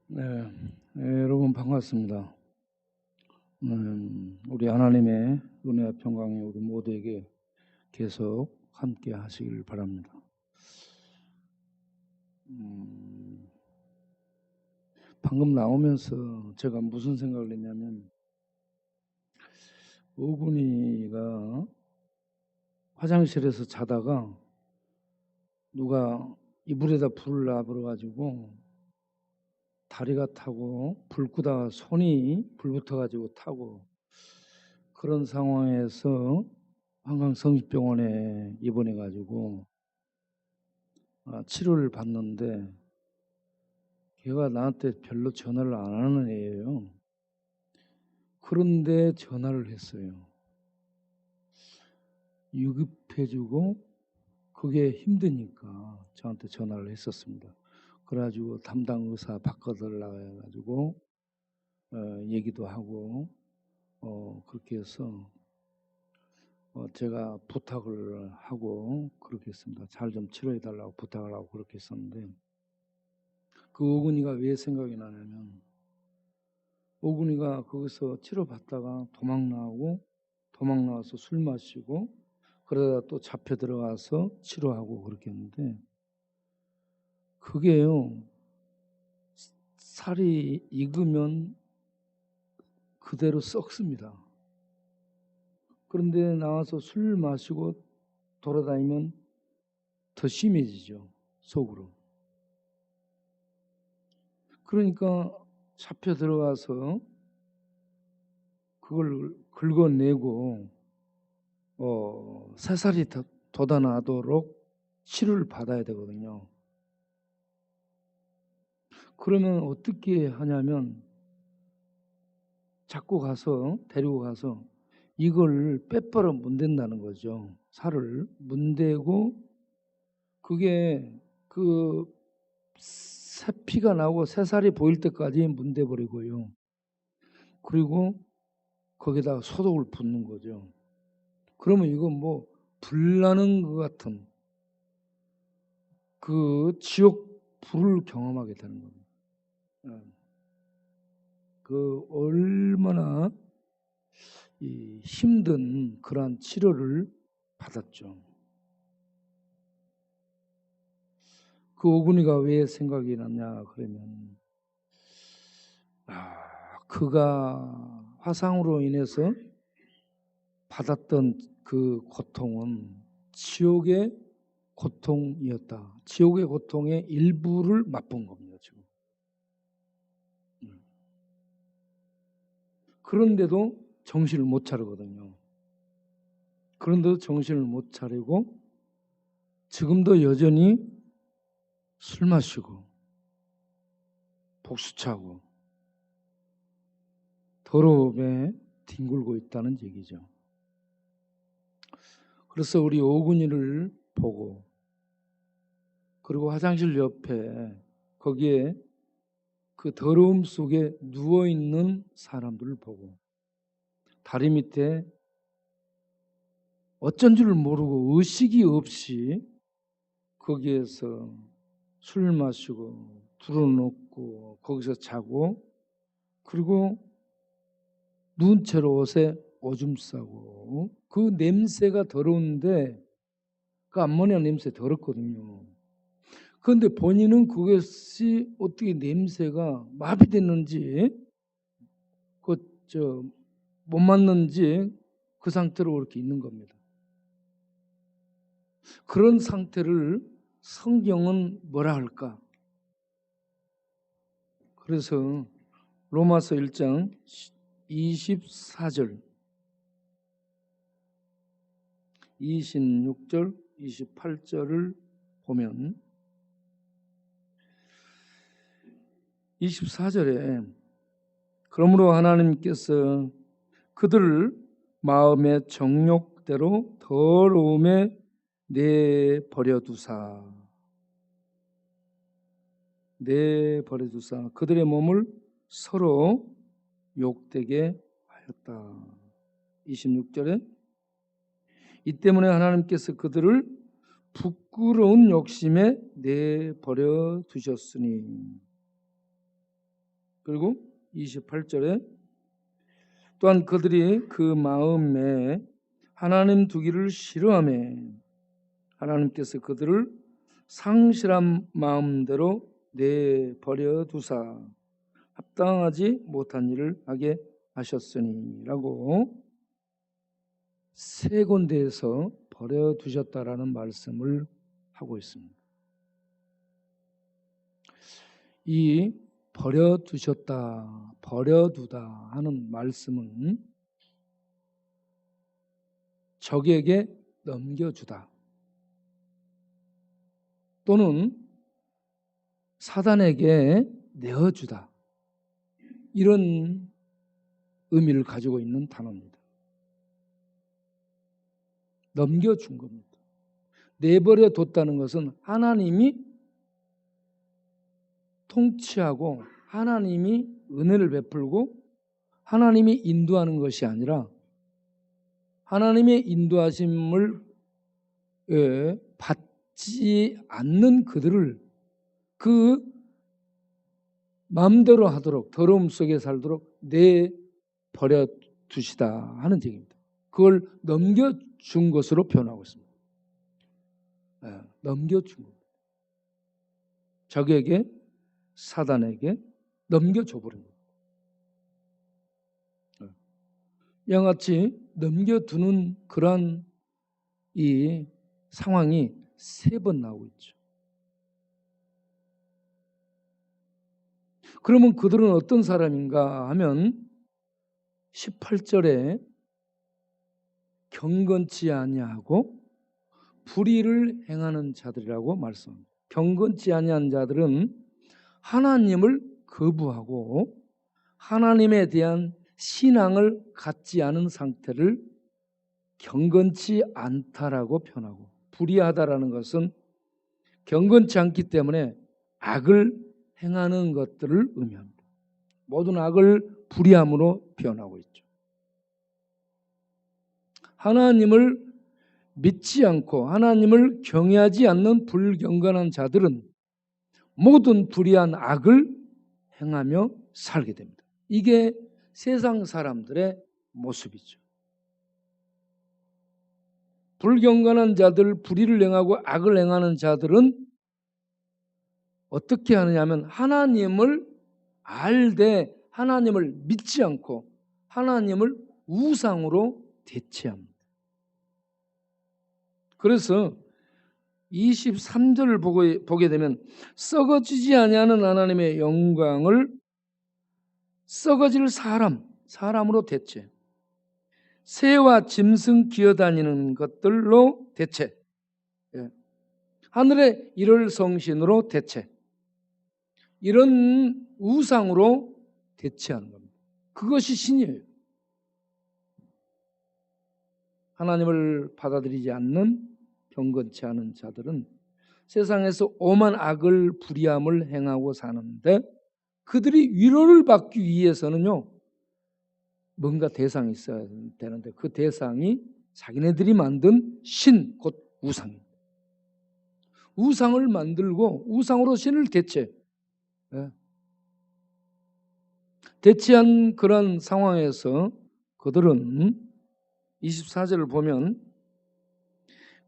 네, 여러분 반갑습니다. 우리 하나님의 은혜와 평강이 우리 모두에게 계속 함께 하시길 바랍니다. 방금 나오면서 제가 무슨 생각을 했냐면, 오군이가 화장실에서 자다가 누가 이불에다 불을 놔버려가지고 다리가 타고 불 끄다가 손이 불 붙어가지고 타고, 그런 상황에서 한강성심병원에 입원해가지고 치료를 받는데, 걔가 나한테 별로 전화를 안 하는 애예요. 그런데 전화를 했어요. 유급해주고 그게 힘드니까 저한테 전화를 했었습니다. 그래가지고 담당 의사 바꿔달라고 해가지고 얘기도 하고 그렇게 해서 제가 부탁을 하고 그렇게 했습니다. 잘 좀 치료해달라고 부탁을 하고 그렇게 했었는데, 그 오근이가 왜 생각이 나냐면, 오근이가 거기서 치료받다가 도망 나와서 술 마시고 그러다 또 잡혀 들어가서 치료하고 그렇게 했는데, 그게요, 살이 익으면 그대로 썩습니다. 그런데 나와서 술 마시고 돌아다니면 더 심해지죠, 속으로. 그러니까 잡혀 들어가서 그걸 긁어내고 새살이 돋아나도록 치료를 받아야 되거든요. 그러면 어떻게 하냐면, 자꾸 데리고 가서 이걸 빼빼로 문댄다는 거죠. 살을 문대고, 그게 그 새 피가 나고 새살이 보일 때까지 문대버리고요. 그리고 거기다가 소독을 붓는 거죠. 그러면 이건 뭐 불나는 것 같은 그 지옥 불을 경험하게 되는 겁니다. 그 얼마나 힘든 그러한 치료를 받았죠. 그 오군이가 왜 생각이 났냐 그러면, 그가 화상으로 인해서 받았던 그 고통은 지옥의 고통이었다. 지옥의 고통의 일부를 맛본 겁니다, 지금. 그런데도 정신을 못 차리거든요. 그런데도 정신을 못 차리고 지금도 여전히 술 마시고 복수차고 더러움에 뒹굴고 있다는 얘기죠. 그래서 우리 오군이를 보고, 그리고 화장실 옆에 거기에 그 더러움 속에 누워있는 사람들을 보고, 다리 밑에 어쩐 줄 모르고 의식이 없이 거기에서 술 마시고 불어넣고 거기서 자고, 그리고 누운 채로 옷에 오줌 싸고, 그 냄새가 더러운데 그 암모니아 냄새 더럽거든요. 그런데 본인은 그것이 어떻게 냄새가 마비됐는지 못 맞는지 그 상태로 그렇게 있는 겁니다. 그런 상태를 성경은 뭐라 할까? 그래서 로마서 1장 24절, 26절, 28절을 보면, 24절에 그러므로 하나님께서 그들을 마음의 정욕대로 더러움에 내버려 두사 그들의 몸을 서로 욕되게 하였다. 26절에 이 때문에 하나님께서 그들을 부끄러운 욕심에 내버려 두셨으니, 그리고 28절에 또한 그들이 그 마음에 하나님 두기를 싫어하며 하나님께서 그들을 상실한 마음대로 내버려 두사 합당하지 못한 일을 하게 하셨으니 라고 세 군데에서 버려두셨다라는 말씀을 하고 있습니다. 이 버려두셨다, 버려두다 하는 말씀은 적에게 넘겨주다 또는 사단에게 내어주다 이런 의미를 가지고 있는 단어입니다. 넘겨준 겁니다. 내버려 뒀다는 것은 하나님이 통치하고 하나님이 은혜를 베풀고 하나님이 인도하는 것이 아니라 하나님의 인도하심을 받지 않는 그들을 그 마음대로 하도록 더러움 속에 살도록 내버려 두시다 하는 얘기입니다. 그걸 넘겨준 것으로 표현하고 있습니다. 넘겨준 겁니다. 적에게 사단에게 넘겨줘버린 겁니다. 양같이 넘겨두는 그러한 이 상황이 3번 나오고 있죠. 그러면 그들은 어떤 사람인가 하면 18절에 경건치 아니하고 불의를 행하는 자들이라고 말씀합니다. 경건치 아니한 자들은 하나님을 거부하고 하나님에 대한 신앙을 갖지 않은 상태를 경건치 않다라고 표현하고 불의하다라는 것은 경건치 않기 때문에 악을 행하는 것들을 의미합니다. 모든 악을 불의함으로 표현하고 있죠. 하나님을 믿지 않고 하나님을 경외하지 않는 불경건한 자들은 모든 불의한 악을 행하며 살게 됩니다. 이게 세상 사람들의 모습이죠. 불경건한 자들, 불의를 행하고 악을 행하는 자들은 어떻게 하느냐면 하나님을 알되 하나님을 믿지 않고 하나님을 우상으로 대체합니다. 그래서 23절을 보게 되면 썩어지지 아니하는 하나님의 영광을 썩어질 사람으로 대체, 새와 짐승 기어다니는 것들로 대체, 하늘의 일월 성신으로 대체, 이런 우상으로 대체하는 겁니다. 그것이 신이에요. 하나님을 받아들이지 않는 경건치 않은 자들은 세상에서 오만 악을 불의함을 행하고 사는데 그들이 위로를 받기 위해서는요 뭔가 대상이 있어야 되는데 그 대상이 자기네들이 만든 신, 곧 우상입니다. 우상을 만들고 우상으로 신을 대체한 그런 상황에서 그들은 24절을 보면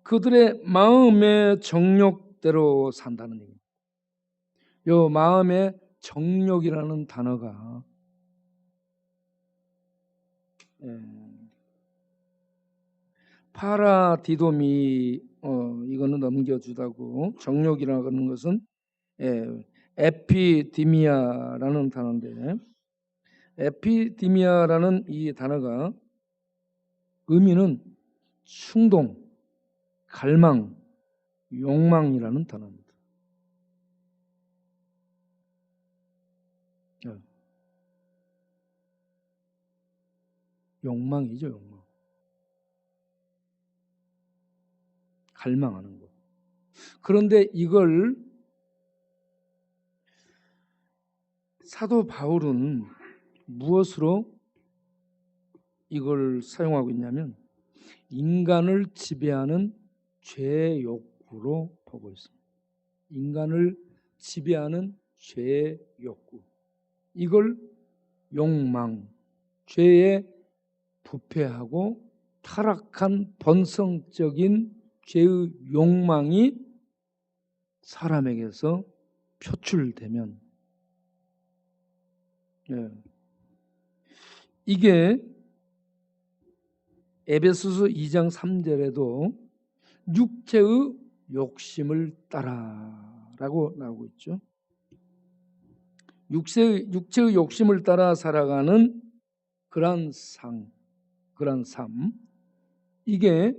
그들의 마음의 정욕대로 산다는 얘기입니다. 이 마음의 정욕이라는 단어가 파라디도미 이거는 넘겨주다고 정욕이라는 것은 에피디미아라는 단어인데 에피디미아라는 이 단어가 의미는 충동, 갈망, 욕망이라는 단어입니다. 욕망이죠, 욕망. 갈망하는 것. 그런데 이걸 사도 바울은 무엇으로 이걸 사용하고 있냐면 인간을 지배하는 죄의 욕구로 보고 있습니다. 인간을 지배하는 죄의 욕구. 이걸 욕망, 죄에 부패하고 타락한 본성적인 죄의 욕망이 사람에게서 표출되면 이게 에베소서 2장 3절에도 육체의 욕심을 따라라고 나오고 있죠. 육체의 욕심을 따라 살아가는 그러한 삶, 이게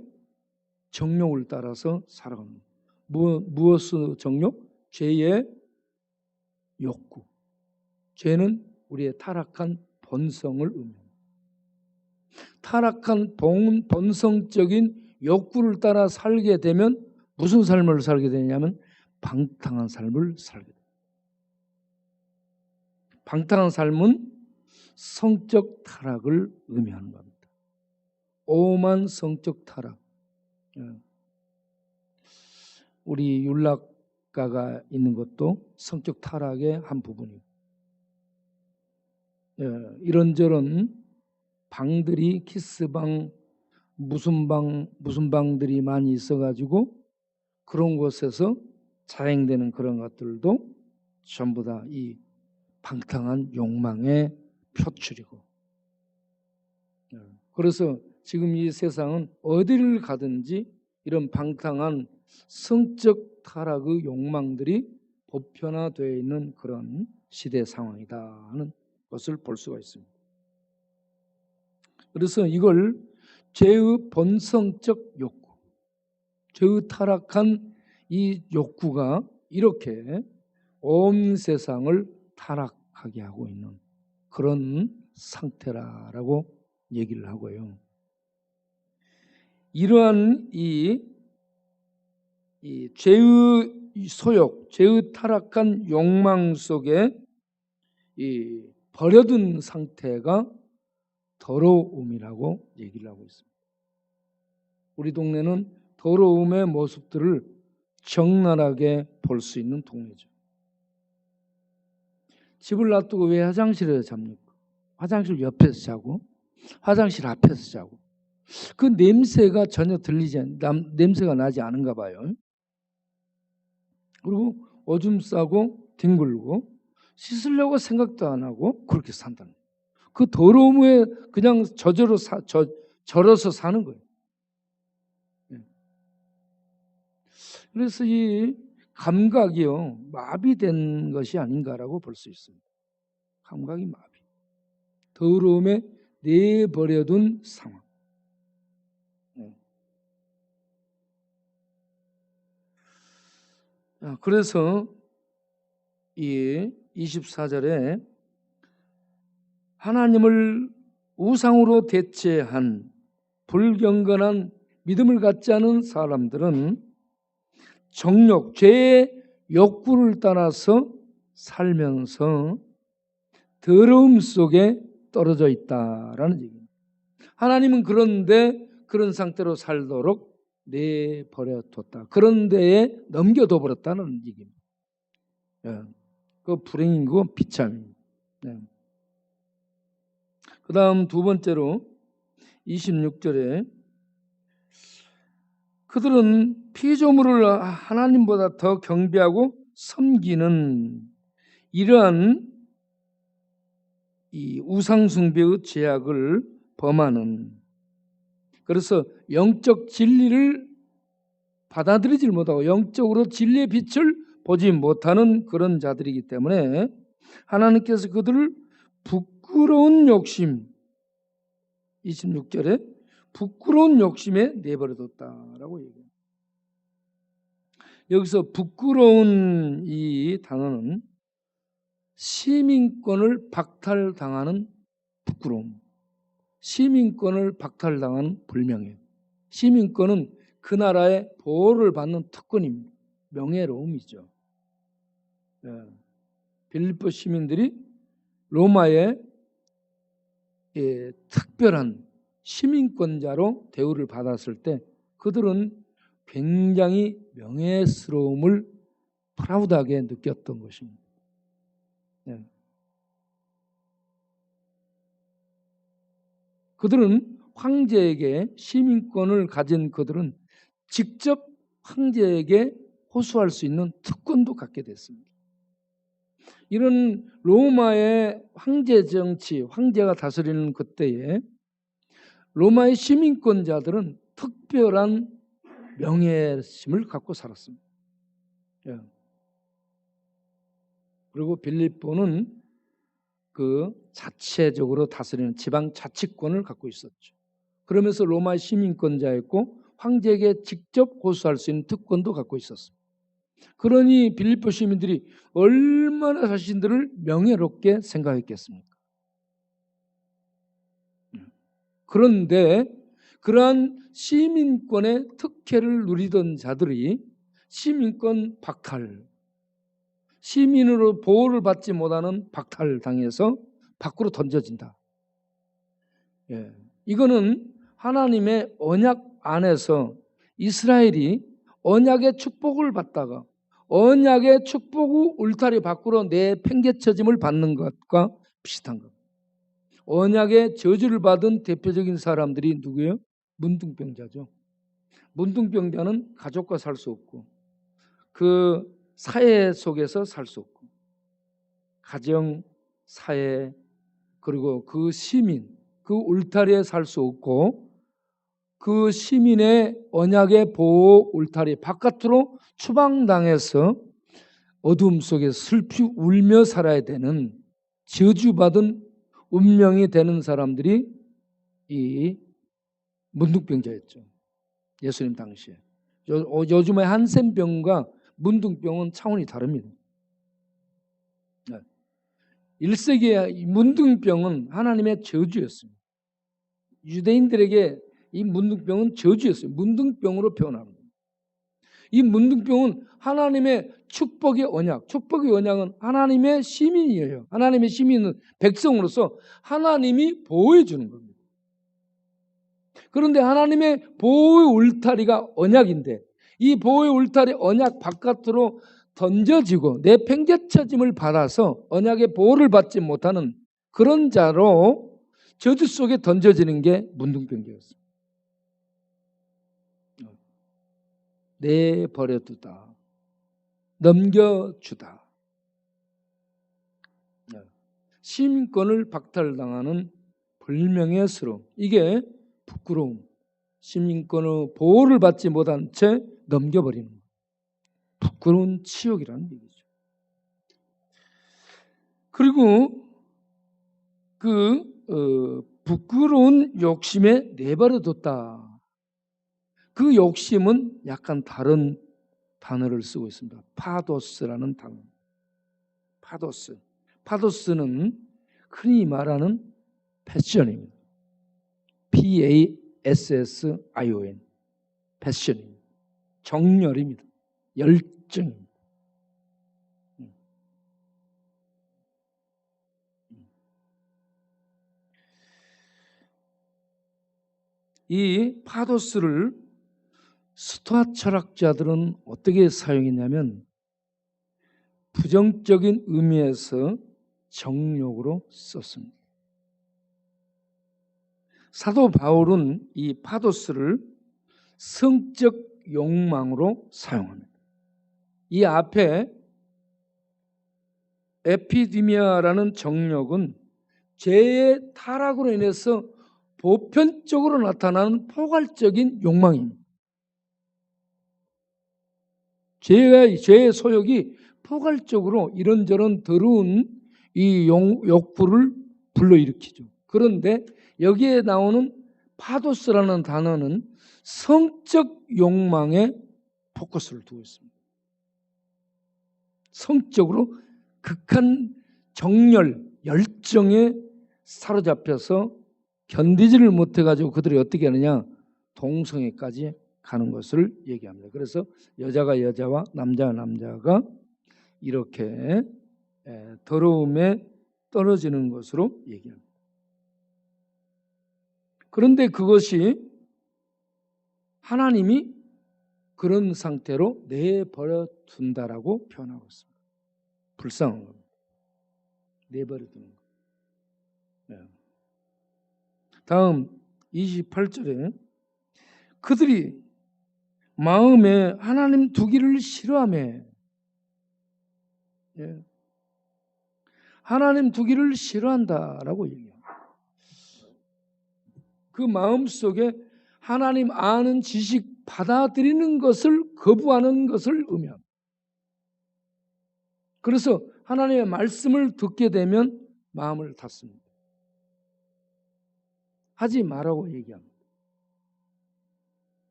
정욕을 따라서 살아가는 무엇의 정욕? 죄의 욕구. 죄는 우리의 타락한 본성을 의미합니다. 타락한 본성적인 욕구를 따라 살게 되면 무슨 삶을 살게 되냐면 방탕한 삶을 살게 됩니다. 방탕한 삶은 성적 타락을 의미하는 겁니다. 오만 성적 타락. 우리 윤락가가 있는 것도 성적 타락의 한 부분이고, 이런저런 방들이 키스방 무슨 방들이 많이 있어가지고 그런 곳에서 자행되는 그런 것들도 전부 다 이 방탕한 욕망의 표출이고, 그래서 지금 이 세상은 어디를 가든지 이런 방탕한 성적 타락의 욕망들이 보편화되어 있는 그런 시대 상황이다 하는 것을 볼 수가 있습니다. 그래서 이걸 죄의 본성적 욕구, 죄의 타락한 이 욕구가 이렇게 온 세상을 타락하게 하고 있는 그런 상태라고 얘기를 하고요. 이러한 이 죄의 소욕, 죄의 타락한 욕망 속에 이 버려둔 상태가 더러움이라고 얘기를 하고 있습니다. 우리 동네는 더러움의 모습들을 적나라하게 볼 수 있는 동네죠. 집을 놔두고 왜 화장실에서 잡니까? 화장실 옆에서 자고 화장실 앞에서 자고 그 냄새가 전혀 냄새가 나지 않은가 봐요. 그리고 오줌 싸고 뒹굴고 씻으려고 생각도 안 하고 그렇게 산다는 거예요. 그 더러움에 그냥 절어서 사는 거예요. 그래서 이 감각이요, 마비된 것이 아닌가라고 볼 수 있습니다. 감각이 마비. 더러움에 내버려둔 상황. 그래서 이 24절에 하나님을 우상으로 대체한 불경건한 믿음을 갖지 않은 사람들은 정욕, 죄의 욕구를 따라서 살면서 더러움 속에 떨어져 있다라는 얘기입니다. 하나님은 그런데 그런 상태로 살도록 내버려뒀다. 그런 데에 넘겨둬 버렸다는 얘기입니다. 그 불행이고 비참입니다. 그 다음 두 번째로 26절에 그들은 피조물을 하나님보다 더 경배하고 섬기는 이러한 이 우상숭배의 죄악을 범하는, 그래서 영적 진리를 받아들이지 못하고 영적으로 진리의 빛을 보지 못하는 그런 자들이기 때문에 하나님께서 그들을 부끄러운 욕심, 26절에 부끄러운 욕심에 내버려뒀다라고 얘기해요. 여기서 부끄러운 이 단어는 시민권을 박탈당하는 부끄러움, 시민권을 박탈당하는 불명예. 시민권은 그 나라의 보호를 받는 특권입니다. 명예로움이죠. 빌립보 시민들이 로마의 특별한 시민권자로 대우를 받았을 때 그들은 굉장히 명예스러움을 프라우드하게 느꼈던 것입니다. 그들은 황제에게 시민권을 가진 그들은 직접 황제에게 호소할 수 있는 특권도 갖게 됐습니다. 이런 로마의 황제 정치, 황제가 다스리는 그때에 로마의 시민권자들은 특별한 명예심을 갖고 살았습니다. 그리고 빌립보는 그 자체적으로 다스리는 지방 자치권을 갖고 있었죠. 그러면서 로마의 시민권자였고 황제에게 직접 호소할 수 있는 특권도 갖고 있었습니다. 그러니 빌립보 시민들이 얼마나 자신들을 명예롭게 생각했겠습니까? 그런데 그러한 시민권의 특혜를 누리던 자들이 시민권 박탈, 시민으로 보호를 받지 못하는 박탈당해서 밖으로 던져진다. 이거는 하나님의 언약 안에서 이스라엘이 언약의 축복을 받다가 언약의 축복 후 울타리 밖으로 내팽개쳐짐을 받는 것과 비슷한 것. 언약의 저주를 받은 대표적인 사람들이 누구예요? 문둥병자죠. 문둥병자는 가족과 살 수 없고 그 사회 속에서 살 수 없고 가정, 사회 그리고 그 시민, 그 울타리에 살 수 없고 그 시민의 언약의 보호 울타리 바깥으로 추방당해서 어둠 속에 슬피 울며 살아야 되는 저주받은 운명이 되는 사람들이 이 문둥병자였죠. 예수님 당시에. 요즘의 한센병과 문둥병은 차원이 다릅니다. 1세기의 문둥병은 하나님의 저주였습니다. 유대인들에게 이 문둥병은 저주였어요. 문둥병으로 표현합니다. 이 문둥병은 하나님의 축복의 언약, 축복의 언약은 하나님의 시민이에요. 하나님의 시민은 백성으로서 하나님이 보호해 주는 겁니다. 그런데 하나님의 보호의 울타리가 언약인데 이 보호의 울타리 언약 바깥으로 던져지고 내팽개쳐짐을 받아서 언약의 보호를 받지 못하는 그런 자로 저주 속에 던져지는 게 문둥병자였습니다. 내버려두다, 넘겨주다, 시민권을 박탈당하는 불명예스러움, 이게 부끄러움, 시민권의 보호를 받지 못한 채 넘겨버리는 것. 부끄러운 치욕이라는 얘기죠. 그리고 그 부끄러운 욕심에 내버려뒀다. 그 욕심은 약간 다른 단어를 쓰고 있습니다. 파도스라는 단어. 파도스. 파도스는 흔히 말하는 패션입니다. PASSION. 패션입니다. 정열입니다. 열정입니다. 이 파도스를 스토아 철학자들은 어떻게 사용했냐면 부정적인 의미에서 정욕으로 썼습니다. 사도 바울은 이 파도스를 성적 욕망으로 사용합니다. 이 앞에 에피디미아라는 정욕은 죄의 타락으로 인해서 보편적으로 나타나는 포괄적인 욕망입니다. 죄의 소욕이 포괄적으로 이런저런 더러운 이 욕구를 불러일으키죠. 그런데 여기에 나오는 파도스라는 단어는 성적 욕망에 포커스를 두고 있습니다. 성적으로 극한 정열, 열정에 사로잡혀서 견디지를 못해가지고 그들이 어떻게 하느냐, 동성애까지 가는 것을 얘기합니다. 그래서 여자가 여자와 남자가 남자가 이렇게 더러움에 떨어지는 것으로 얘기합니다. 그런데 그것이 하나님이 그런 상태로 내버려 둔다라고 표현하고 있습니다. 불쌍한 겁니다. 내버려 두는 거. 다음 28절에 그들이 마음에 하나님 두기를 싫어하며, 예. 하나님 두기를 싫어한다라고 얘기해요. 그 마음속에 하나님 아는 지식 받아들이는 것을 거부하는 것을 의미합니다. 그래서 하나님의 말씀을 듣게 되면 마음을 닫습니다. 하지 말라고 얘기합니다.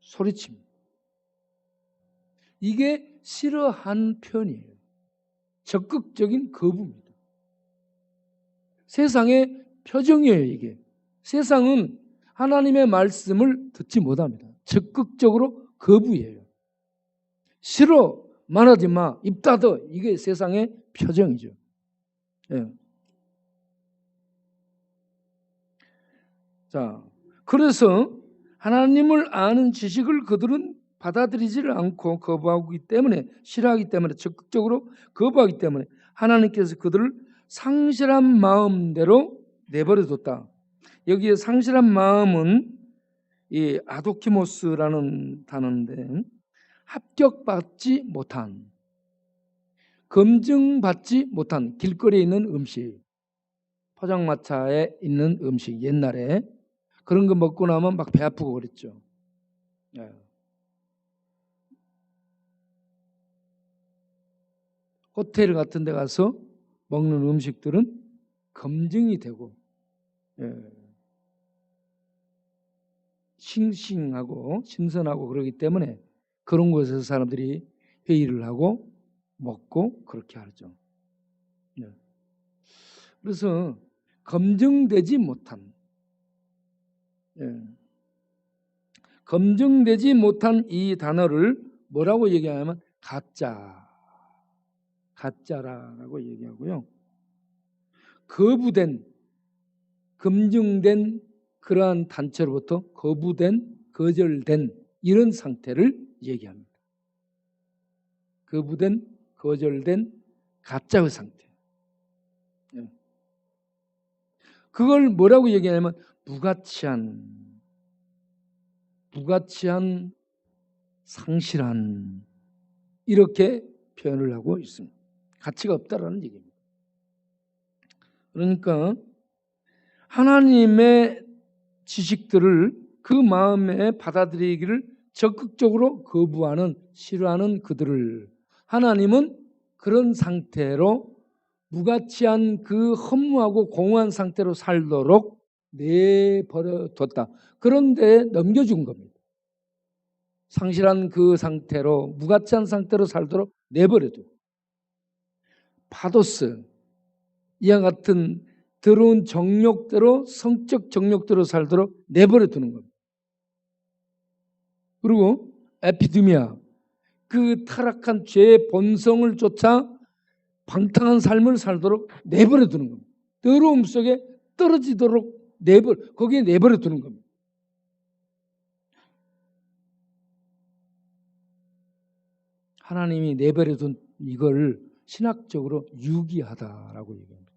소리칩니다. 이게 싫어한 표현이에요. 적극적인 거부입니다. 세상의 표정이에요, 이게. 세상은 하나님의 말씀을 듣지 못합니다. 적극적으로 거부해요. 싫어, 말하지 마, 입 닫아. 이게 세상의 표정이죠. 예. 자, 그래서 하나님을 아는 지식을 그들은 받아들이지를 않고 거부하기 때문에, 싫어하기 때문에, 적극적으로 거부하기 때문에 하나님께서 그들을 상실한 마음대로 내버려뒀다. 여기에 상실한 마음은 이 아도키모스라는 단어인데, 합격받지 못한, 검증받지 못한 길거리에 있는 음식, 포장마차에 있는 음식, 옛날에 그런 거 먹고 나면 막 배 아프고 그랬죠. 예. 호텔 같은 데 가서 먹는 음식들은 검증이 되고, 예. 싱싱하고 신선하고 그러기 때문에 그런 곳에서 사람들이 회의를 하고 먹고 그렇게 하죠. 예. 그래서 검증되지 못한, 예. 검증되지 못한 이 단어를 뭐라고 얘기하냐면 가짜라고 얘기하고요. 거부된, 검증된 그러한 단체로부터 거부된, 거절된 이런 상태를 얘기합니다. 거부된, 거절된 가짜의 상태. 그걸 뭐라고 얘기하냐면 무가치한, 상실한 이렇게 표현을 하고 있습니다. 가치가 없다라는 얘기입니다. 그러니까 하나님의 지식들을 그 마음에 받아들이기를 적극적으로 거부하는, 싫어하는 그들을 하나님은 그런 상태로 무가치한 그 허무하고 공허한 상태로 살도록 내버려뒀다. 그런데 넘겨준 겁니다. 상실한 그 상태로, 무가치한 상태로 살도록 내버려둬. 파도스, 이와 같은 더러운 정욕대로, 성적 정욕대로 살도록 내버려 두는 겁니다. 그리고 에피드미아, 그 타락한 죄의 본성을 쫓아 방탕한 삶을 살도록 내버려 두는 겁니다. 더러움 속에 떨어지도록 거기에 내버려 두는 겁니다. 하나님이 내버려 둔 이걸 신학적으로 유기하다라고 얘기합니다.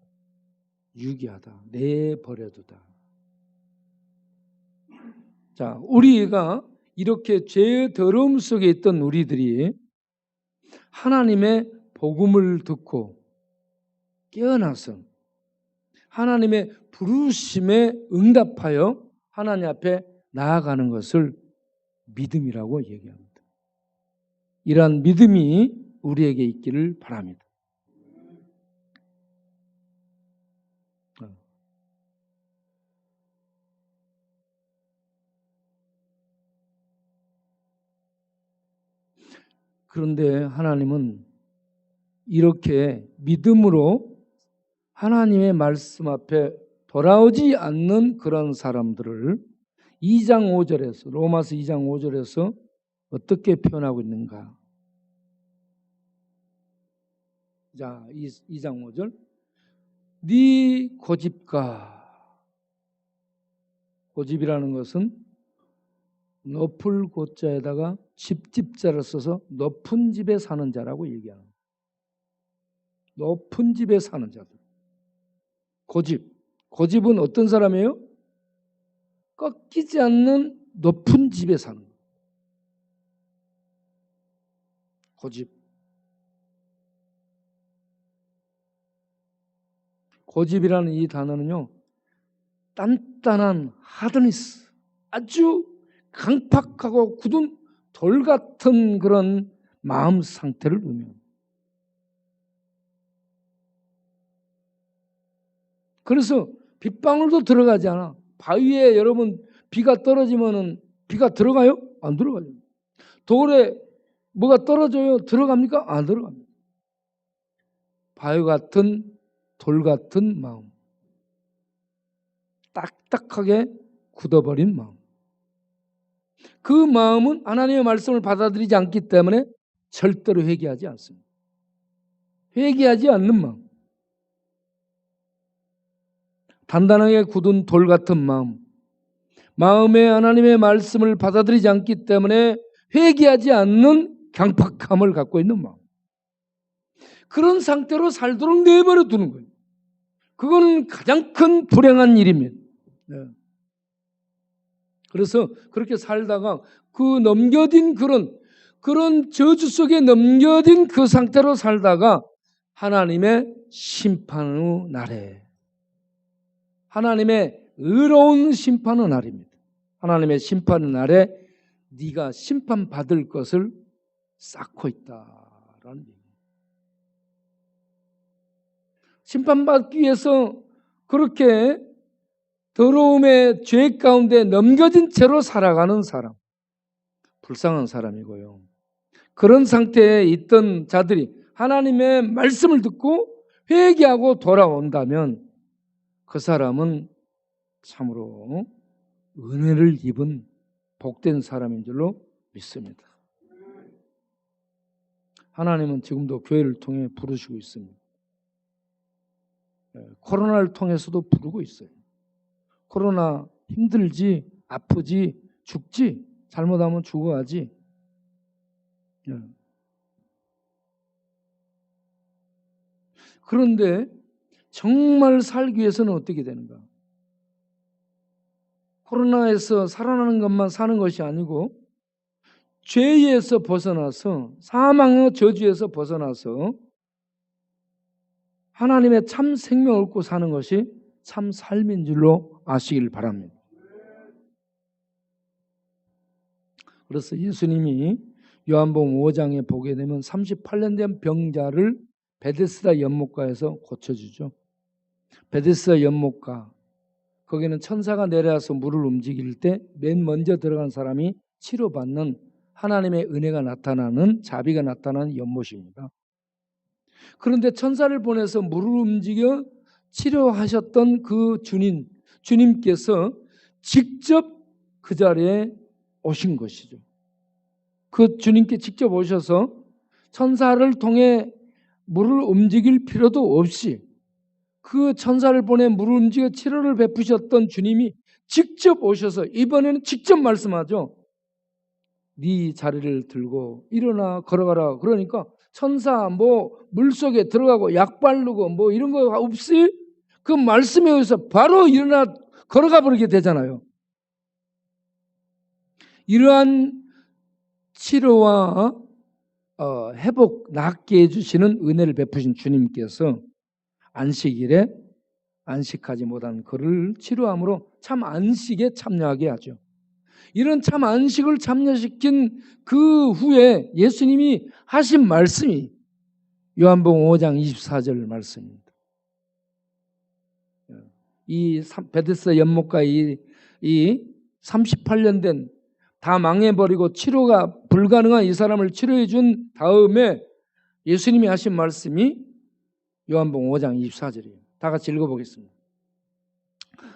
유기하다, 내버려두다. 자, 우리가 이렇게 죄의 더러움 속에 있던 우리들이 하나님의 복음을 듣고 깨어나서 하나님의 부르심에 응답하여 하나님 앞에 나아가는 것을 믿음이라고 얘기합니다. 이러한 믿음이 우리에게 있기를 바랍니다. 그런데 하나님은 이렇게 믿음으로 하나님의 말씀 앞에 돌아오지 않는 그런 사람들을 2장 5절에서, 로마서 2장 5절에서 어떻게 표현하고 있는가? 자, 2장 5절. 네 고집가. 고집이라는 것은 높을 고자에다가 집자를 써서 높은 집에 사는 자라고 얘기합니다. 높은 집에 사는 자들. 고집은 어떤 사람이에요? 꺾이지 않는 높은 집에 사는 거예요. 고집. 고집이라는 이 단어는요, 단단한 하드니스, 아주 강팍하고 굳은 돌 같은 그런 마음 상태를 의미합니다. 그래서 빗방울도 들어가지 않아. 바위에 여러분 비가 떨어지면은 비가 들어가요? 안 들어가요. 돌에 뭐가 떨어져요? 들어갑니까? 안 들어갑니다. 바위 같은 돌 같은 마음, 딱딱하게 굳어버린 마음. 그 마음은 하나님의 말씀을 받아들이지 않기 때문에 절대로 회개하지 않습니다. 회개하지 않는 마음, 단단하게 굳은 돌 같은 마음, 마음에 하나님의 말씀을 받아들이지 않기 때문에 회개하지 않는 강팍함을 갖고 있는 마음. 그런 상태로 살도록 내버려 두는 거예요. 그건 가장 큰 불행한 일입니다. 네. 그래서 그렇게 살다가 그 넘겨진 그런 저주 속에 넘겨진 그 상태로 살다가 하나님의 심판의 날에, 하나님의 의로운 심판의 날입니다. 하나님의 심판의 날에 네가 심판받을 것을 쌓고 있다라는 얘기입니다. 심판받기 위해서 그렇게 더러움의 죄 가운데 넘겨진 채로 살아가는 사람, 불쌍한 사람이고요. 그런 상태에 있던 자들이 하나님의 말씀을 듣고 회개하고 돌아온다면 그 사람은 참으로 은혜를 입은 복된 사람인 줄로 믿습니다. 하나님은 지금도 교회를 통해 부르시고 있습니다. 코로나를 통해서도 부르고 있어요. 코로나 힘들지, 아프지, 죽지, 잘못하면 죽어야지. 그런데 정말 살기 위해서는 어떻게 되는가? 코로나에서 살아나는 것만 사는 것이 아니고 죄에서 벗어나서, 사망의 저주에서 벗어나서 하나님의 참 생명을 얻고 사는 것이 참 삶인 줄로 아시길 바랍니다. 그래서 예수님이 요한복음 5장에 보게 되면 38년 된 병자를 베데스다 연못가에서 고쳐주죠. 베데스다 연못가, 거기는 천사가 내려와서 물을 움직일 때 맨 먼저 들어간 사람이 치료받는 하나님의 은혜가 나타나는, 자비가 나타나는 연못입니다. 그런데 천사를 보내서 물을 움직여 치료하셨던 그 주님께서 직접 그 자리에 오신 것이죠. 그 주님께 직접 오셔서 천사를 통해 물을 움직일 필요도 없이 그 천사를 보내 물을 움직여 치료를 베푸셨던 주님이 직접 오셔서 이번에는 직접 말씀하죠. 네 자리를 들고 일어나 걸어가라. 그러니까 천사 물속에 들어가고 약 바르고 이런 거 없이 그 말씀에 의해서 바로 일어나 걸어가 버리게 되잖아요. 이러한 치료와 회복, 낫게 해주시는 은혜를 베푸신 주님께서 안식일에 안식하지 못한 그를 치료함으로 참 안식에 참여하게 하죠. 이런 참 안식을 참여시킨 그 후에 예수님이 하신 말씀이 요한복음 5장 24절 말씀입니다. 이 베데스다 연못가 이 38년 된 다 망해버리고 치료가 불가능한 이 사람을 치료해 준 다음에 예수님이 하신 말씀이 요한복음 5장 24절이에요. 다 같이 읽어보겠습니다.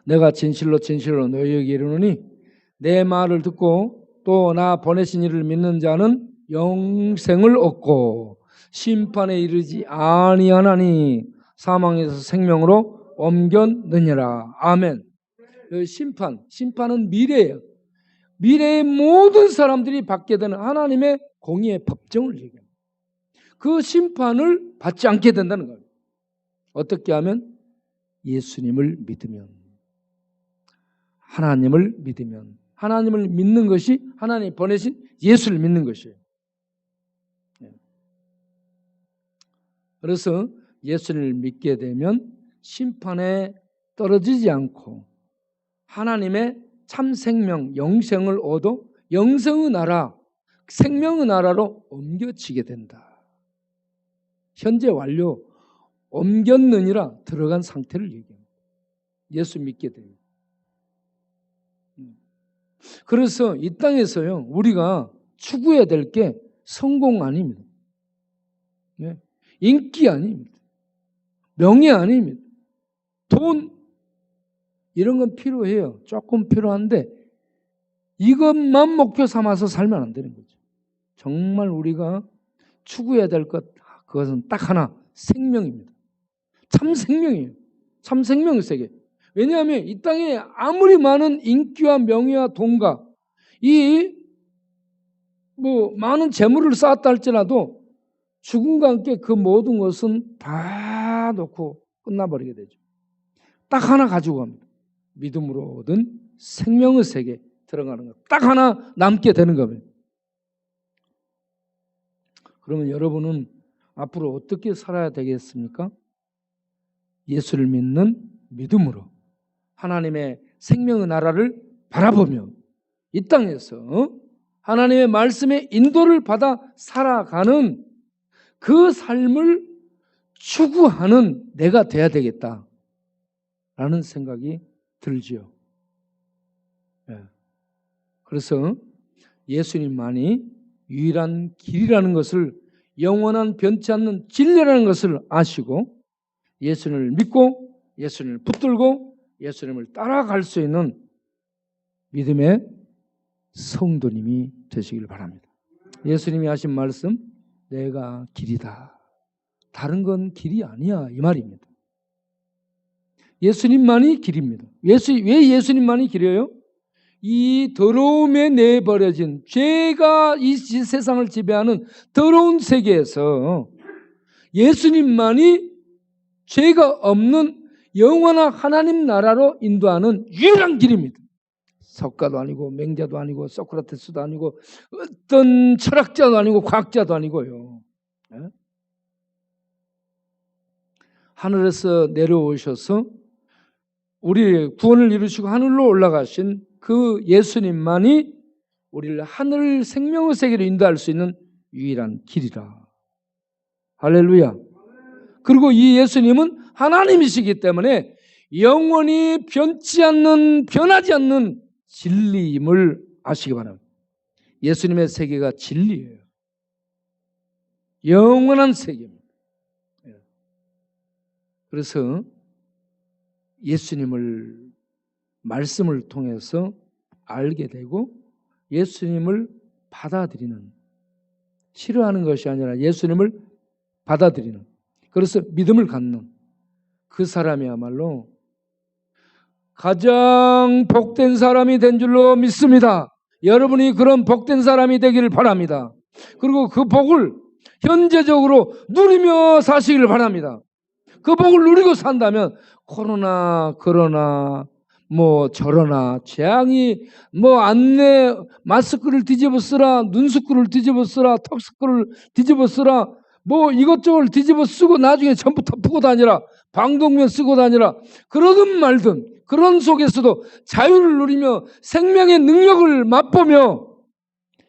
내가 진실로 진실로 너희에게 이르노니 내 말을 듣고 또 나 보내신 이를 믿는 자는 영생을 얻고 심판에 이르지 아니하나니 사망에서 생명으로 옮겼느니라. 아멘. 심판은 미래예요. 미래의 모든 사람들이 받게 되는 하나님의 공의의 법정을 얘기합니다. 그 심판을 받지 않게 된다는 거예요. 어떻게 하면? 예수님을 믿으면. 하나님을 믿으면, 하나님을 믿는 것이 하나님이 보내신 예수를 믿는 것이에요. 그래서 예수를 믿게 되면 심판에 떨어지지 않고 하나님의 참 생명, 영생을 얻어 영생의 나라, 생명의 나라로 옮겨지게 된다. 현재 완료, 옮겼느니라 들어간 상태를 얘기합니다. 예수 믿게 됩니다. 그래서 이 땅에서요, 우리가 추구해야 될 게 성공 아닙니다. 인기 아닙니다. 명예 아닙니다. 돈, 이런 건 필요해요. 조금 필요한데 이것만 목표 삼아서 살면 안 되는 거죠. 정말 우리가 추구해야 될 것, 그것은 딱 하나, 생명입니다. 참 생명이에요. 참 생명의 세계. 왜냐하면 이 땅에 아무리 많은 인기와 명예와 돈과 많은 재물을 쌓았다 할지라도 죽음과 함께 그 모든 것은 다 놓고 끝나버리게 되죠. 딱 하나 가지고 갑니다. 믿음으로 얻은 생명의 세계 들어가는 것. 딱 하나 남게 되는 겁니다. 그러면 여러분은 앞으로 어떻게 살아야 되겠습니까? 예수를 믿는 믿음으로 하나님의 생명의 나라를 바라보며 이 땅에서 하나님의 말씀의 인도를 받아 살아가는 그 삶을 추구하는 내가 돼야 되겠다라는 생각이 들지요. 그래서 예수님만이 유일한 길이라는 것을, 영원한 변치 않는 진리라는 것을 아시고 예수님을 믿고 예수님을 붙들고 예수님을 따라갈 수 있는 믿음의 성도님이 되시길 바랍니다. 예수님이 하신 말씀, 내가 길이다. 다른 건 길이 아니야, 이 말입니다. 예수님만이 길입니다. 왜 예수님만이 길이에요? 이 더러움에 내버려진, 죄가 이 세상을 지배하는 더러운 세계에서 예수님만이 죄가 없는 영원한 하나님 나라로 인도하는 유일한 길입니다. 석가도 아니고 맹자도 아니고 소크라테스도 아니고 어떤 철학자도 아니고 과학자도 아니고요. 하늘에서 내려오셔서 우리 구원을 이루시고 하늘로 올라가신 그 예수님만이 우리를 하늘 생명의 세계로 인도할 수 있는 유일한 길이라. 할렐루야. 그리고 이 예수님은 하나님이시기 때문에 영원히 변하지 않는 진리임을 아시기 바랍니다. 예수님의 세계가 진리예요. 영원한 세계입니다. 그래서 예수님을 말씀을 통해서 알게 되고 예수님을 받아들이는, 싫어하는 것이 아니라 예수님을 받아들이는, 그래서 믿음을 갖는 그 사람이야말로 가장 복된 사람이 된 줄로 믿습니다. 여러분이 그런 복된 사람이 되기를 바랍니다. 그리고 그 복을 현재적으로 누리며 사시기를 바랍니다. 그 복을 누리고 산다면 코로나, 그러나, 저러나, 재앙이 안내 마스크를 뒤집어 쓰라, 눈스크를 뒤집어 쓰라, 턱스크를 뒤집어 쓰라, 이것저것 뒤집어 쓰고 나중에 전부 덮고 다니라, 방독면 쓰고 다니라, 그러든 말든 그런 속에서도 자유를 누리며 생명의 능력을 맛보며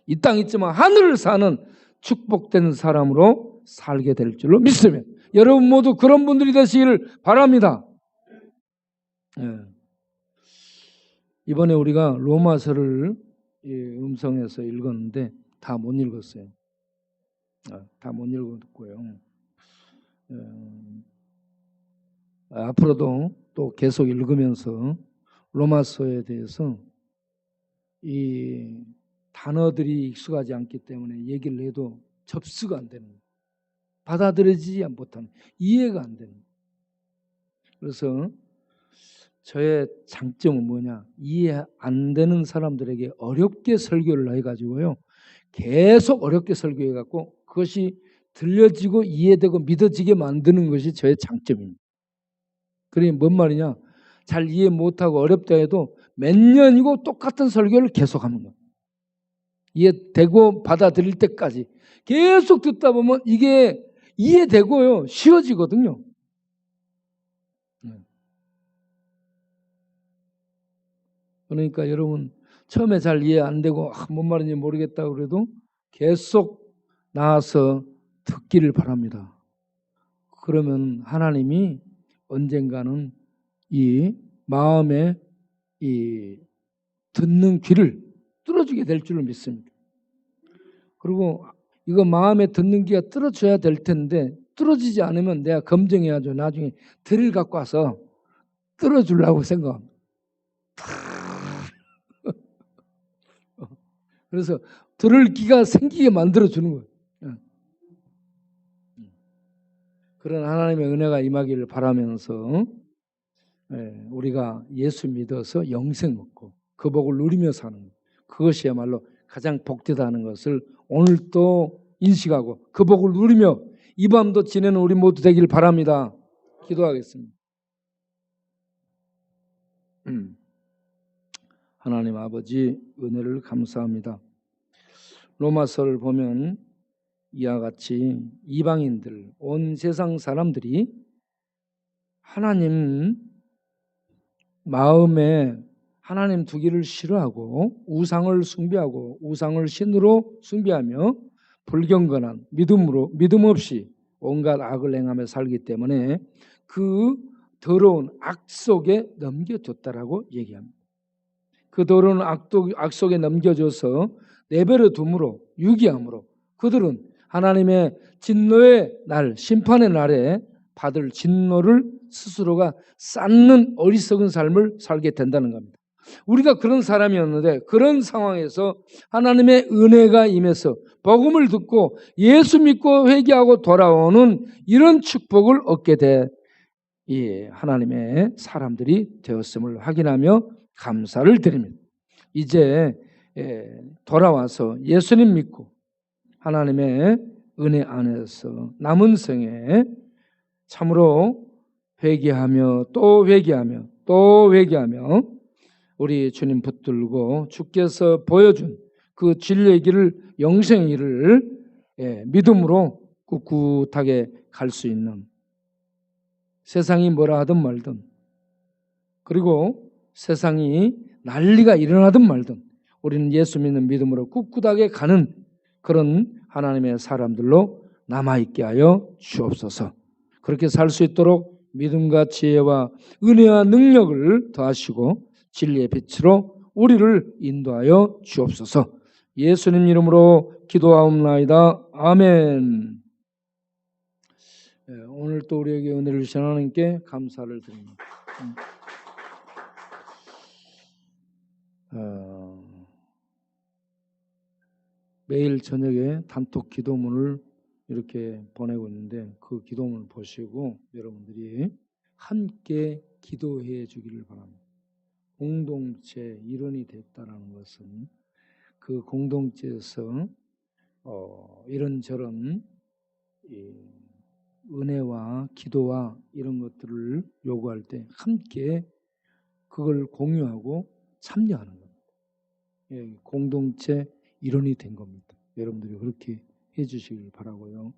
이 땅 있지만 하늘을 사는 축복된 사람으로 살게 될 줄로 믿습니다. 여러분 모두 그런 분들이 되시기를 바랍니다. 이번에 우리가 로마서를 음성에서 읽었는데 다 못 읽었어요. 다 못 읽었고요. 앞으로도 또 계속 읽으면서 로마서에 대해서 이 단어들이 익숙하지 않기 때문에 얘기를 해도 접수가 안 되는, 받아들여지지 못하는, 이해가 안 되는. 그래서 저의 장점은 뭐냐, 이해 안 되는 사람들에게 어렵게 설교를 해가지고요, 계속 어렵게 설교해갖고 그것이 들려지고 이해되고 믿어지게 만드는 것이 저의 장점입니다. 그러니 뭔 말이냐, 잘 이해 못하고 어렵다 해도 몇 년이고 똑같은 설교를 계속하는 거예요. 이해되고 받아들일 때까지 계속 듣다 보면 이게 이해되고요, 쉬워지거든요. 그러니까 여러분 처음에 잘 이해 안 되고 뭔 말인지 모르겠다 그래도 계속 나와서 듣기를 바랍니다. 그러면 하나님이 언젠가는 이 마음에 이 듣는 귀를 뚫어주게 될 줄을 믿습니다. 그리고 이거 마음에 듣는 귀가 뚫어줘야 될 텐데 뚫어지지 않으면 내가 검증해야죠. 나중에 들을 갖고 와서 뚫어주려고 생각합니다. 그래서 들을 귀가 생기게 만들어주는 거예요. 그런 하나님의 은혜가 임하기를 바라면서 우리가 예수 믿어서 영생 얻고 그 복을 누리며 사는 것, 그것이야말로 가장 복되다는 것을 오늘 또 인식하고 그 복을 누리며 이 밤도 지내는 우리 모두 되길 바랍니다. 기도하겠습니다. 하나님 아버지 은혜를 감사합니다. 로마서를 보면 이와 같이 이방인들, 온 세상 사람들이 하나님 마음에 하나님 두기를 싫어하고 우상을 숭배하고 우상을 신으로 숭배하며 불경건한 믿음 없이 온갖 악을 행하며 살기 때문에 그 더러운 악 속에 넘겨줬다라고 얘기합니다. 그 더러운 악 속에 넘겨줘서 내버려 둠으로 유기함으로 그들은 하나님의 진노의 날, 심판의 날에 받을 진노를 스스로가 쌓는 어리석은 삶을 살게 된다는 겁니다. 우리가 그런 사람이었는데 그런 상황에서 하나님의 은혜가 임해서 복음을 듣고 예수 믿고 회개하고 돌아오는 이런 축복을 얻게 돼 하나님의 사람들이 되었음을 확인하며 감사를 드립니다. 이제 돌아와서 예수님 믿고 하나님의 은혜 안에서 남은 생에 참으로 회개하며 또 회개하며 또 회개하며 우리 주님 붙들고 주께서 보여준 그 진리의 길을 영생의 길을 믿음으로 꿋꿋하게 갈 수 있는, 세상이 뭐라 하든 말든 그리고 세상이 난리가 일어나든 말든 우리는 예수 믿는 믿음으로 꿋꿋하게 가는 그런 하나님의 사람들로 남아있게 하여 주옵소서. 그렇게 살 수 있도록 믿음과 지혜와 은혜와 능력을 더하시고 진리의 빛으로 우리를 인도하여 주옵소서. 예수님 이름으로 기도하옵나이다. 아멘. 오늘 또 우리에게 은혜를 주신 하나님께 감사를 드립니다. 매일 저녁에 단톡 기도문을 이렇게 보내고 있는데 그 기도문을 보시고 여러분들이 함께 기도해 주기를 바랍니다. 공동체 일원이 됐다는 것은 그 공동체에서 이런저런 은혜와 기도와 이런 것들을 요구할 때 함께 그걸 공유하고 참여하는 겁니다. 공동체 일원이 된 겁니다. 여러분들이 그렇게 해주시길 바라고요.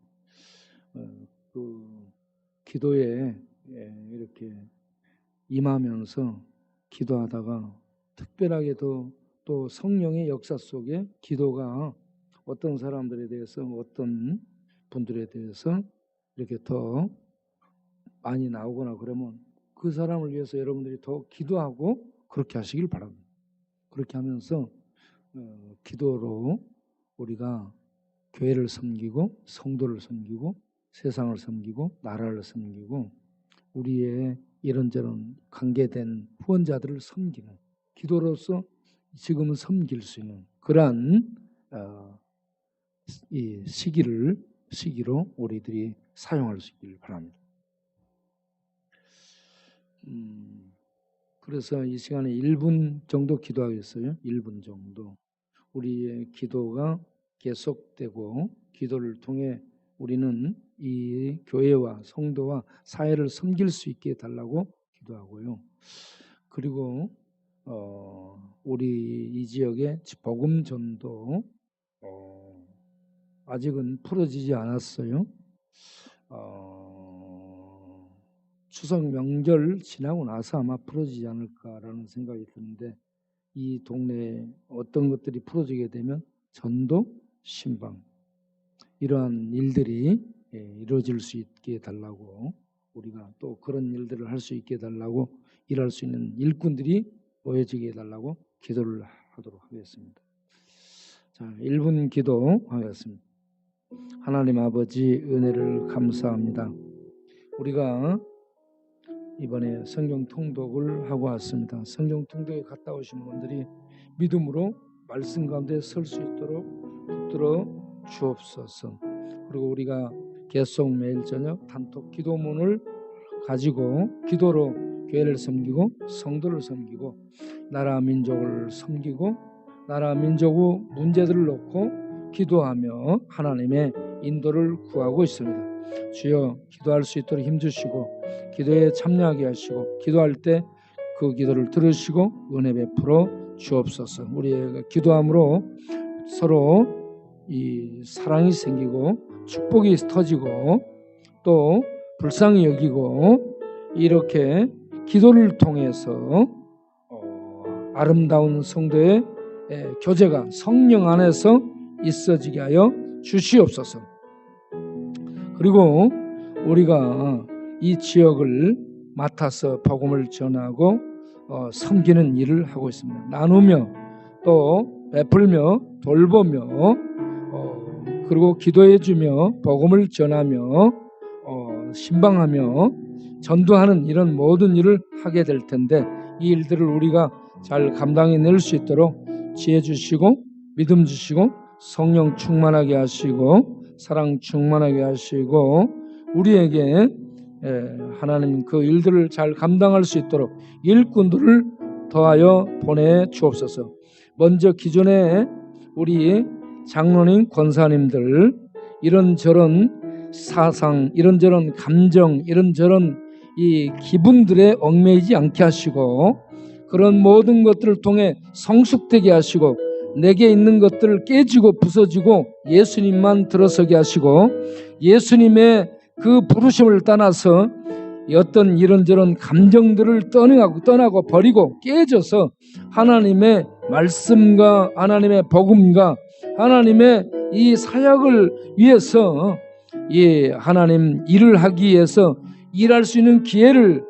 그 기도에 이렇게 임하면서 기도하다가 특별하게도 또 성령의 역사 속에 기도가 어떤 사람들에 대해서 어떤 분들에 대해서 이렇게 더 많이 나오거나 그러면 그 사람을 위해서 여러분들이 더 기도하고 그렇게 하시길 바랍니다. 그렇게 하면서 기도로 우리가 교회를 섬기고 성도를 섬기고 세상을 섬기고 나라를 섬기고 우리의 이런저런 관계된 후원자들을 섬기는 기도로서 지금은 섬길 수 있는 그러한 이 시기로 우리들이 사용할 수 있기를 바랍니다. 그래서 이 시간에 1분 정도 기도하겠어요. 1분 정도. 우리의 기도가 계속되고 기도를 통해 우리는 이 교회와 성도와 사회를 섬길 수 있게 해달라고 기도하고요. 그리고 우리 이 지역의 복음 전도 아직은 풀어지지 않았어요. 추석 명절 지나고 나서 아마 풀어지지 않을까라는 생각이 드는데, 이 동네에 어떤 것들이 풀어지게 되면 전도, 신방 이러한 일들이 이루어질 수 있게 해달라고, 우리가 또 그런 일들을 할 수 있게 해달라고, 일할 수 있는 일꾼들이 모여지게 해달라고 기도를 하도록 하겠습니다. 자, 1분 기도하겠습니다. 하나님 아버지, 은혜를 감사합니다. 우리가 이번에 성경 통독을 하고 왔습니다. 성경 통독에 갔다 오신 분들이 믿음으로 말씀 가운데 설 수 있도록 붙들어 주옵소서. 그리고 우리가 계속 매일 저녁 단톡 기도문을 가지고 기도로 교회를 섬기고 성도를 섬기고 나라 민족을 섬기고 나라 민족의 문제들을 놓고 기도하며 하나님의 인도를 구하고 있습니다. 주여, 기도할 수 있도록 힘주시고 기도에 참여하게 하시고 기도할 때 그 기도를 들으시고 은혜 베풀어 주옵소서. 우리의 기도함으로 서로 이 사랑이 생기고 축복이 터지고 또 불쌍히 여기고, 이렇게 기도를 통해서 아름다운 성도의 교제가 성령 안에서 있어지게 하여 주시옵소서. 그리고 우리가 이 지역을 맡아서 복음을 전하고 섬기는 일을 하고 있습니다. 나누며 또 베풀며 돌보며 그리고 기도해주며 복음을 전하며 신방하며 전도하는 이런 모든 일을 하게 될 텐데, 이 일들을 우리가 잘 감당해낼 수 있도록 지혜 주시고 믿음 주시고 성령 충만하게 하시고 사랑 충만하게 하시고 우리에게 하나님 그 일들을 잘 감당할 수 있도록 일꾼들을 더하여 보내 주옵소서. 먼저 기존에 우리 장로님, 권사님들 이런저런 사상, 이런저런 감정, 이런저런 이 기분들에 얽매이지 않게 하시고 그런 모든 것들을 통해 성숙되게 하시고 내게 있는 것들을 깨지고 부서지고 예수님만 들어서게 하시고 예수님의 그 부르심을 떠나서 어떤 이런저런 감정들을 떠나고 버리고 깨져서 하나님의 말씀과 하나님의 복음과 하나님의 이 사역을 위해서 하나님 일을 하기 위해서 일할 수 있는 기회를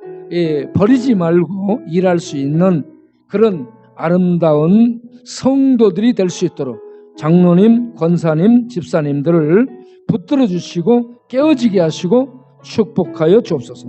버리지 말고 일할 수 있는 그런 아름다운 성도들이 될 수 있도록 장로님, 권사님, 집사님들을 붙들어 주시고 깨어지게 하시고 축복하여 주옵소서.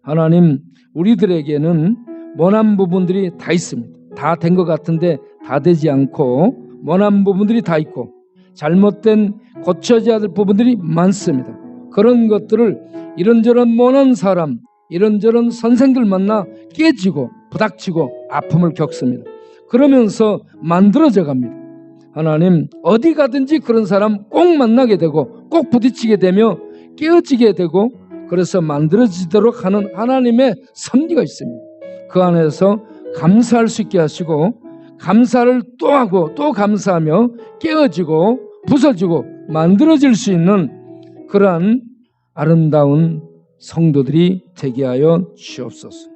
하나님, 우리들에게는 원한 부분들이 다 있습니다. 다 된 것 같은데 다 되지 않고 원한 부분들이 다 있고 잘못된 고쳐져야 될 부분들이 많습니다. 그런 것들을 이런저런 원한 사람, 이런저런 선생들 만나 깨지고 부닥치고 아픔을 겪습니다. 그러면서 만들어져 갑니다. 하나님, 어디 가든지 그런 사람 꼭 만나게 되고 꼭 부딪히게 되며 깨어지게 되고 그래서 만들어지도록 하는 하나님의 섭리가 있습니다. 그 안에서 감사할 수 있게 하시고 감사를 또 하고 또 감사하며 깨어지고 부서지고 만들어질 수 있는 그러한 아름다운 성도들이 되게 하여 주옵소서.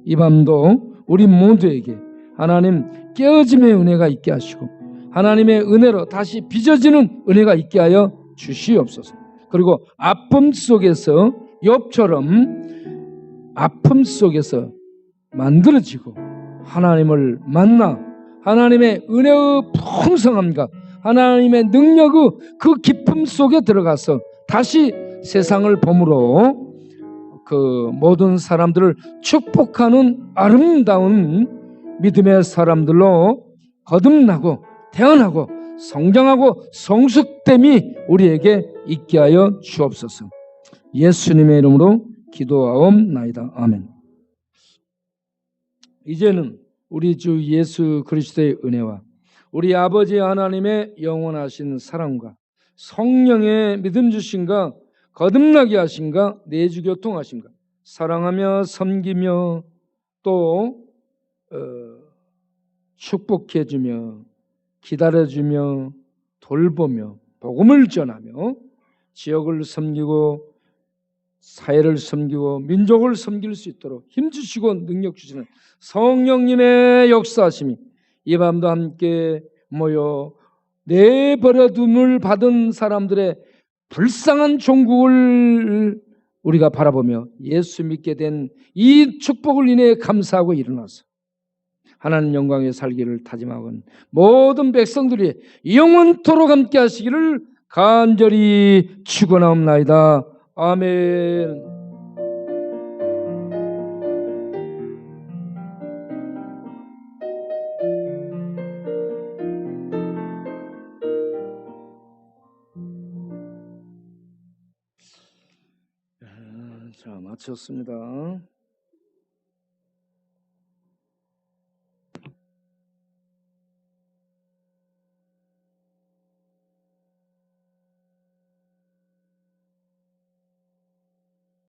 이 밤도 우리 모두에게 하나님 깨어짐의 은혜가 있게 하시고 하나님의 은혜로 다시 빚어지는 은혜가 있게 하여 주시옵소서. 그리고 아픔 속에서 욥처럼 아픔 속에서 만들어지고 하나님을 만나 하나님의 은혜의 풍성함과 하나님의 능력의 그 깊음 속에 들어가서 다시 세상을 봄으로 그 모든 사람들을 축복하는 아름다운 믿음의 사람들로 거듭나고 태어나고 성장하고 성숙됨이 우리에게 있게 하여 주옵소서. 예수님의 이름으로 기도하옵나이다. 아멘. 이제는 우리 주 예수 그리스도의 은혜와 우리 아버지 하나님의 영원하신 사랑과 성령의 믿음 주심과 거듭나게 하심과 내주 교통하심과 사랑하며 섬기며 또 축복해주며 기다려주며 돌보며 복음을 전하며 지역을 섬기고 사회를 섬기고 민족을 섬길 수 있도록 힘주시고 능력 주시는 성령님의 역사하심이 이 밤도 함께 모여 내버려둠을 받은 사람들의 불쌍한 종국을 우리가 바라보며 예수 믿게 된 이 축복을 인해 감사하고 일어나서 하나님 영광의 살기를 다짐하건 모든 백성들이 영원토록 함께 하시기를 간절히 축원하옵나이다. 아멘. 자, 마쳤습니다.